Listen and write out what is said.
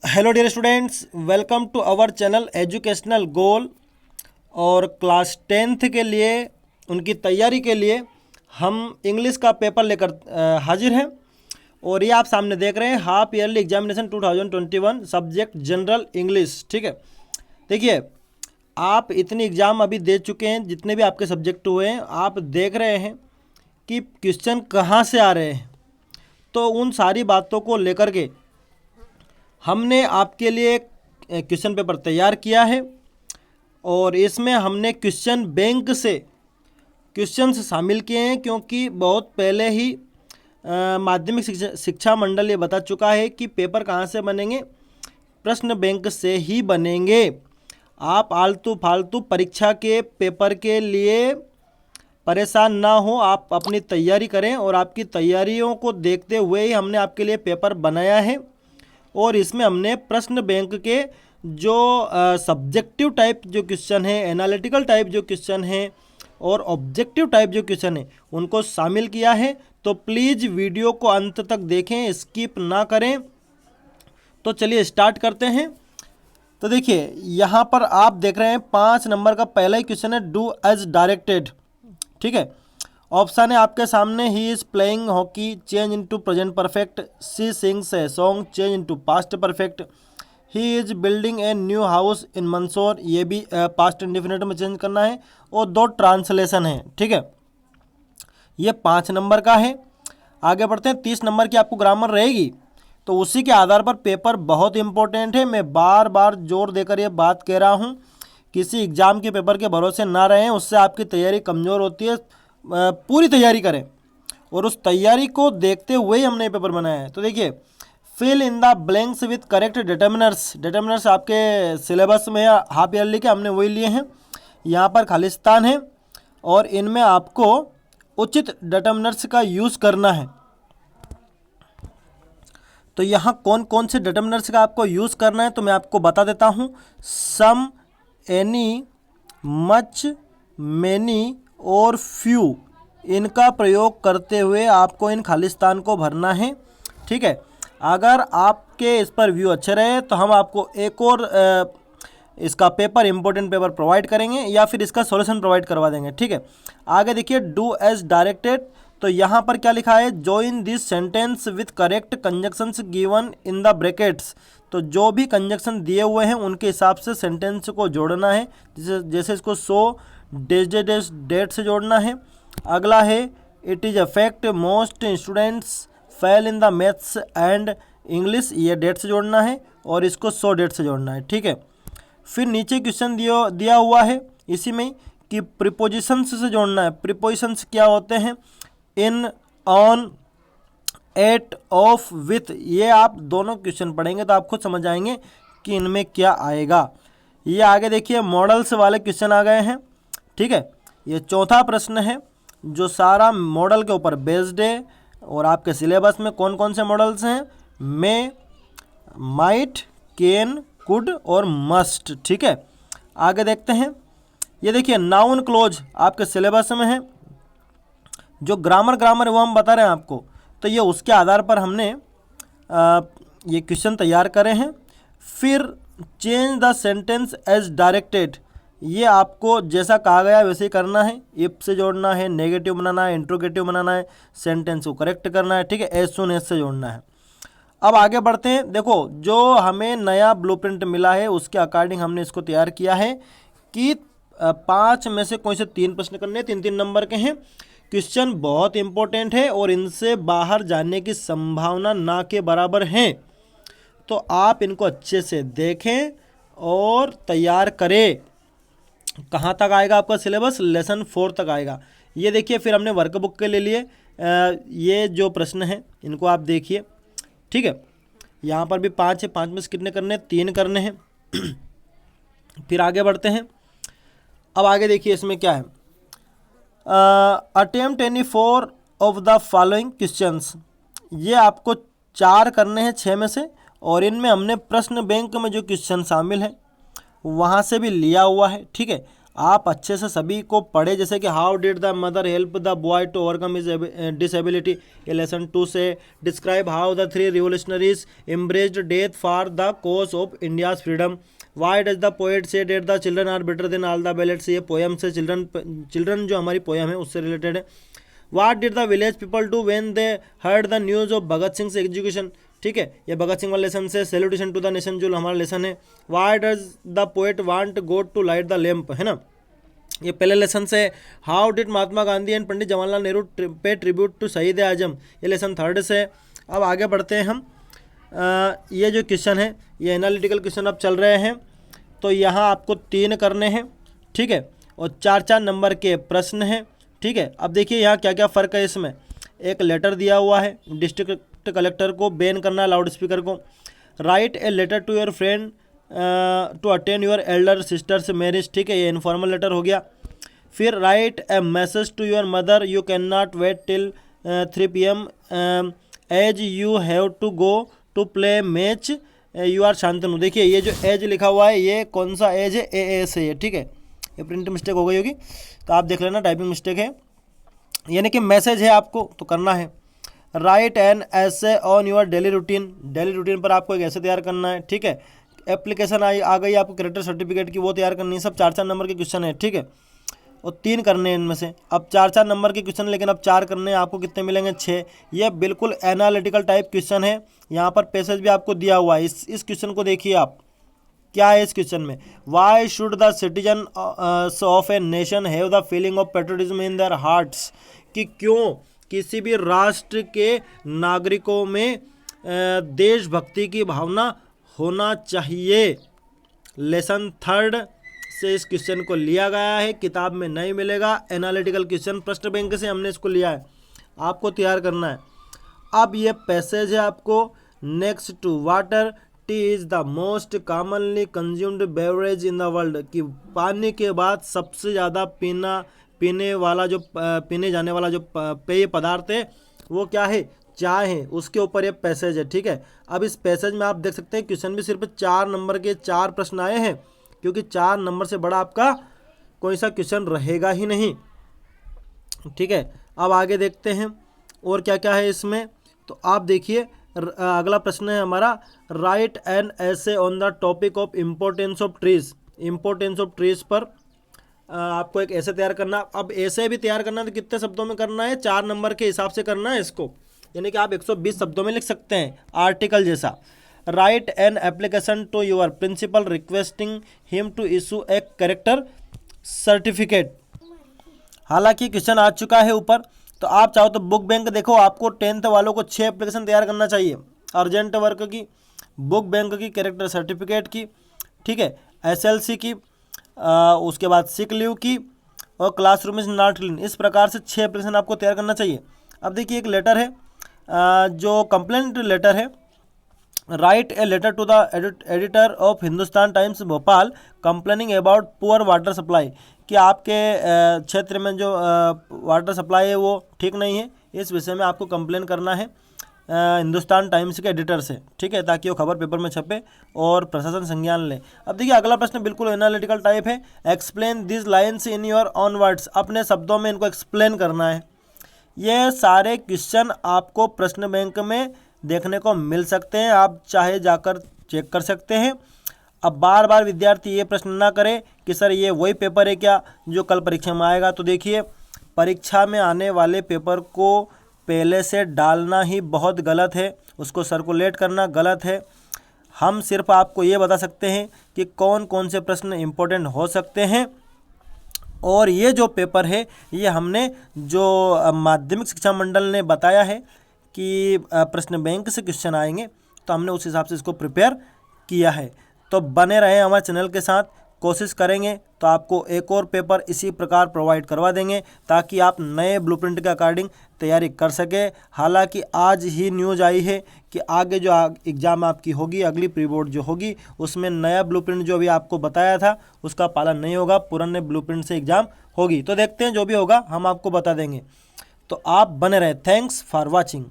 Hello dear students, welcome to our channel educational goal. और class 10th के लिए उनकी तैयारी के लिए हम इंग्लिश का पेपर लेकर हाजिर हैं। और ये आप सामने देख रहे हैं half yearly examination 2021 subject general English. ठीक है, देखिए आप इतनी एग्ज़ाम अभी दे चुके हैं, जितने भी आपके सब्जेक्ट हुए हैं आप देख रहे हैं कि क्वेश्चन कहाँ से आ रहे हैं। तो उन सारी बातों को लेकर के हमने आपके लिए क्वेश्चन पेपर तैयार किया है। और इसमें हमने क्वेश्चन बैंक से क्वेश्चंस शामिल किए हैं, क्योंकि बहुत पहले ही माध्यमिक शिक्षा मंडल ये बता चुका है कि पेपर कहाँ से बनेंगे, प्रश्न बैंक से ही बनेंगे। आप आलतू फालतू परीक्षा के पेपर के लिए परेशान ना हो, आप अपनी तैयारी करें। और आपकी तैयारियों को देखते हुए ही हमने आपके लिए पेपर बनाया है। और इसमें हमने प्रश्न बैंक के जो सब्जेक्टिव टाइप जो क्वेश्चन है, एनालिटिकल टाइप जो क्वेश्चन है और ऑब्जेक्टिव टाइप जो क्वेश्चन है उनको शामिल किया है। तो प्लीज़ वीडियो को अंत तक देखें, स्किप ना करें। तो चलिए स्टार्ट करते हैं। तो देखिए यहाँ पर आप देख रहे हैं 5 नंबर का पहला ही क्वेश्चन है, डू एज डायरेक्टेड। ठीक है, ऑप्शन है आपके सामने, he is playing hockey, change into present perfect, she sings a song, change into past perfect, he is building a new house in Mandsaur, ये भी पास्ट इंडेफिनिट में चेंज करना है। और 2 ट्रांसलेशन है। ठीक है, ये 5 नंबर का है। आगे बढ़ते हैं, 30 नंबर की आपको ग्रामर रहेगी। तो उसी के आधार पर पेपर बहुत इंपॉर्टेंट है। मैं बार बार जोर देकर ये बात कह रहा हूँ, किसी एग्ज़ाम के पेपर के भरोसे ना रहें, उससे आपकी तैयारी कमज़ोर होती है। पूरी तैयारी करें और उस तैयारी को देखते हुए ही हमने पेपर बनाया है। तो देखिए, fill in the blanks with correct determiners. Determiners आपके सिलेबस में या हाफ ईयरली के हमने वही लिए हैं। यहाँ पर खालिस्तान है और इनमें आपको उचित डिटर्मिनर्स का यूज़ करना है। तो यहाँ कौन कौन से डिटर्मिनर्स का आपको यूज़ करना है तो मैं आपको बता देता हूँ। सम, एनी, मच, मैनी और फ्यू, इनका प्रयोग करते हुए आपको इन खालिस्तान को भरना है। ठीक है, अगर आपके इस पर व्यू अच्छे रहे तो हम आपको एक और इसका पेपर इंपॉर्टेंट पेपर प्रोवाइड करेंगे या फिर इसका सॉल्यूशन प्रोवाइड करवा देंगे। ठीक है, आगे देखिए, डू एज डायरेक्टेड। तो यहाँ पर क्या लिखा है, join this sentence with correct conjunctions given in the brackets. तो जो भी कंजक्शन दिए हुए हैं उनके हिसाब से सेंटेंस को जोड़ना है। जैसे इसको सो डेज डेट से जोड़ना है। अगला है, it is a fact most students fail in the maths and English, ये डेट से जोड़ना है और इसको 100 डेट से जोड़ना है। ठीक है, फिर नीचे क्वेश्चन दिया हुआ है इसी में कि प्रीपोजिशंस से जोड़ना है। प्रीपोजिशंस क्या होते हैं, इन, ऑन, एट, ऑफ, विथ। ये आप दोनों क्वेश्चन पढ़ेंगे तो आप खुद समझ आएंगे कि इनमें क्या आएगा। ये आगे देखिए, मॉडल्स वाले क्वेश्चन आ गए हैं। ठीक है, ये चौथा प्रश्न है जो सारा मॉडल के ऊपर बेस्ड है। और आपके सिलेबस में कौन कौन से मॉडल्स हैं, मे, माइट, कैन, कुड और मस्ट। ठीक है, आगे देखते हैं। ये देखिए, नाउन क्लोज आपके सिलेबस में है। जो ग्रामर है वो हम बता रहे हैं आपको। तो ये उसके आधार पर हमने ये क्वेश्चन तैयार करे हैं। फिर change the sentence as directed, ये आपको जैसा कहा गया वैसे ही करना है। इफ से जोड़ना है, नेगेटिव बनाना है, इंट्रोगेटिव बनाना है, सेंटेंस को करेक्ट करना है। ठीक है, एज सुन एज से जोड़ना है। अब आगे बढ़ते हैं। देखो, जो हमें नया ब्लूप्रिंट मिला है उसके अकॉर्डिंग हमने इसको तैयार किया है कि 5 में से कोई से 3 प्रश्न करने हैं, 3-3 नंबर के हैं। क्वेश्चन बहुत इंपॉर्टेंट है और इनसे बाहर जाने की संभावना ना के बराबर है। तो आप इनको अच्छे से देखें और तैयार करें। कहाँ तक आएगा आपका सिलेबस, लेसन 4 तक आएगा। ये देखिए, फिर हमने वर्कबुक के ले लिए ये जो प्रश्न हैं इनको आप देखिए। ठीक है, यहाँ पर भी 5 है, 5 में से कितने करने हैं, 3 करने हैं। फिर आगे बढ़ते हैं। अब आगे देखिए इसमें क्या है, attempt any 4 of the following questions. ये आपको 4 करने हैं 6 में से। और इनमें हमने प्रश्न बैंक में जो क्वेश्चन शामिल है वहाँ से भी लिया हुआ है। ठीक है, आप अच्छे से सभी को पढ़े, जैसे कि how did the mother help the boy to overcome his disability, ये लेसन 2 से। Describe how the 3 revolutionaries embraced death for the cause of India's freedom. Why does the poet say that the children are better than all the ballads, ये poem से, children जो हमारी poem है उससे related है। What did the village people do when they heard the news of Bhagat Singh execution, ठीक है, ये भगत सिंह वाला लेसन से। सैल्यूटेशन टू द नेशन जो हमारा लेसन है। Why does the poet want God to light the lamp, है ना, ये पहले लेसन से। How did Mahatma Gandhi and Pandit Jawaharlal Nehru pay tribute to शहीद आजम, ये लेसन 3rd से। अब आगे बढ़ते हैं हम। ये जो क्वेश्चन है ये एनालिटिकल क्वेश्चन अब चल रहे हैं, तो यहाँ आपको 3 करने हैं, ठीक है, और 4-4 नंबर के प्रश्न हैं, ठीक है। अब देखिए यहाँ क्या क्या फ़र्क है इसमें। एक लेटर दिया हुआ है डिस्ट्रिक्ट कलेक्टर को बैन करना लाउड स्पीकर को। Write a letter to your friend to attend your elder sisters marriage, ठीक है, ये इनफॉर्मल लेटर हो गया। फिर write a message to your mother you can not wait till 3 PM as you have to go to play match you are Shantanu. देखिए ये जो as लिखा हुआ है ये कौन सा एज है, AS है ये, ठीक है, ये प्रिंट मिस्टेक हो गई होगी तो आप देख लेना, टाइपिंग मिस्टेक है, यानी कि मैसेज है आपको तो करना है। राइट एन ऐसे ऑन योर डेली रूटीन पर आपको एक ऐसे तैयार करना है, ठीक है। एप्लीकेशन आ गई आपको कैरेक्टर सर्टिफिकेट की, वो तैयार करनी है। सब 4-4 नंबर के क्वेश्चन है, ठीक है, और 3 करने हैं इनमें से। अब 4-4 नंबर के क्वेश्चन, लेकिन अब 4 करने हैं, आपको कितने मिलेंगे, 6। ये बिल्कुल एनालिटिकल टाइप क्वेश्चन है। यहाँ पर पैसेज भी आपको दिया हुआ है, इस क्वेश्चन को देखिए आप, क्या है इस क्वेश्चन में। Why should the citizen of a nation have the feeling of patriotism in their hearts, कि क्यों किसी भी राष्ट्र के नागरिकों में देशभक्ति की भावना होना चाहिए। लेसन 3rd से इस क्वेश्चन को लिया गया है, किताब में नहीं मिलेगा। एनालिटिकल क्वेश्चन प्रश्न बैंक से हमने इसको लिया है, आपको तैयार करना है। अब ये पैसेज है आपको, next to water tea is the most commonly consumed beverage in the world, कि पानी के बाद सबसे ज़्यादा पीने जाने वाला जो पेय पदार्थ है वो क्या है, चाय है। उसके ऊपर ये पैसेज है, ठीक है। अब इस पैसेज में आप देख सकते हैं क्वेश्चन भी सिर्फ 4 नंबर के 4 प्रश्न आए हैं, क्योंकि 4 नंबर से बड़ा आपका कोई सा क्वेश्चन रहेगा ही नहीं, ठीक है। अब आगे देखते हैं और क्या क्या है इसमें, तो आप देखिए अगला प्रश्न है हमारा, राइट एन ऐसे on the topic of importance of trees. Importance of trees पर आपको एक ऐसे तैयार करना। अब ऐसे भी तैयार करना तो कितने शब्दों में करना है, 4 नंबर के हिसाब से करना है इसको, यानी कि आप 120 शब्दों में लिख सकते हैं, आर्टिकल जैसा। Write an application to your principal requesting him to issue a character certificate. हालांकि क्वेश्चन आ चुका है ऊपर, तो आप चाहो तो बुक बैंक देखो, आपको 10th वालों को 6 एप्लीकेशन तैयार करना चाहिए, अर्जेंट वर्क की, बुक बैंक की, कैरेक्टर सर्टिफिकेट की, ठीक है, SLC की, उसके बाद सिक लीव की, और क्लासरूम इज नॉट क्लीन। इस प्रकार से 6 एप्लीकेशन आपको तैयार करना चाहिए। अब देखिए एक लेटर है, जो कंप्लेंट लेटर है। Write a letter to the editor of Hindustan Times Bhopal complaining about poor water supply, कि आपके क्षेत्र में जो वाटर सप्लाई है वो ठीक नहीं है, इस विषय में आपको कंप्लेन करना है हिंदुस्तान टाइम्स के एडिटर से, ठीक है, ताकि वो खबर पेपर में छपे और प्रशासन संज्ञान ले। अब देखिए अगला प्रश्न बिल्कुल एनालिटिकल टाइप है। Explain this lines in your on words, अपने शब्दों में इनको एक्सप्लेन करना है। ये सारे क्वेश्चन आपको प्रश्न बैंक में देखने को मिल सकते हैं, आप चाहे जाकर चेक कर सकते हैं। अब बार बार विद्यार्थी ये प्रश्न ना करें कि सर ये वही पेपर है क्या जो कल परीक्षा में आएगा। तो देखिए परीक्षा में आने वाले पेपर को पहले से डालना ही बहुत गलत है, उसको सर्कुलेट करना गलत है। हम सिर्फ आपको ये बता सकते हैं कि कौन कौन से प्रश्न इम्पोर्टेंट हो सकते हैं, और ये जो पेपर है ये हमने जो माध्यमिक शिक्षा मंडल ने बताया है कि प्रश्न बैंक से क्वेश्चन आएंगे, तो हमने उस हिसाब से इसको प्रिपेयर किया है। तो बने रहे हमारे चैनल के साथ, कोशिश करेंगे तो आपको एक और पेपर इसी प्रकार प्रोवाइड करवा देंगे, ताकि आप नए ब्लूप्रिंट के अकॉर्डिंग तैयारी कर सके। हालांकि आज ही न्यूज़ आई है कि आगे जो एग्ज़ाम आपकी होगी, अगली प्री बोर्ड जो होगी, उसमें नया ब्लूप्रिंट जो भी आपको बताया था उसका पालन नहीं होगा, पुराने ब्लूप्रिंट से एग्ज़ाम होगी। तो देखते हैं, जो भी होगा हम आपको बता देंगे। तो आप बने रहे। Thanks for watching.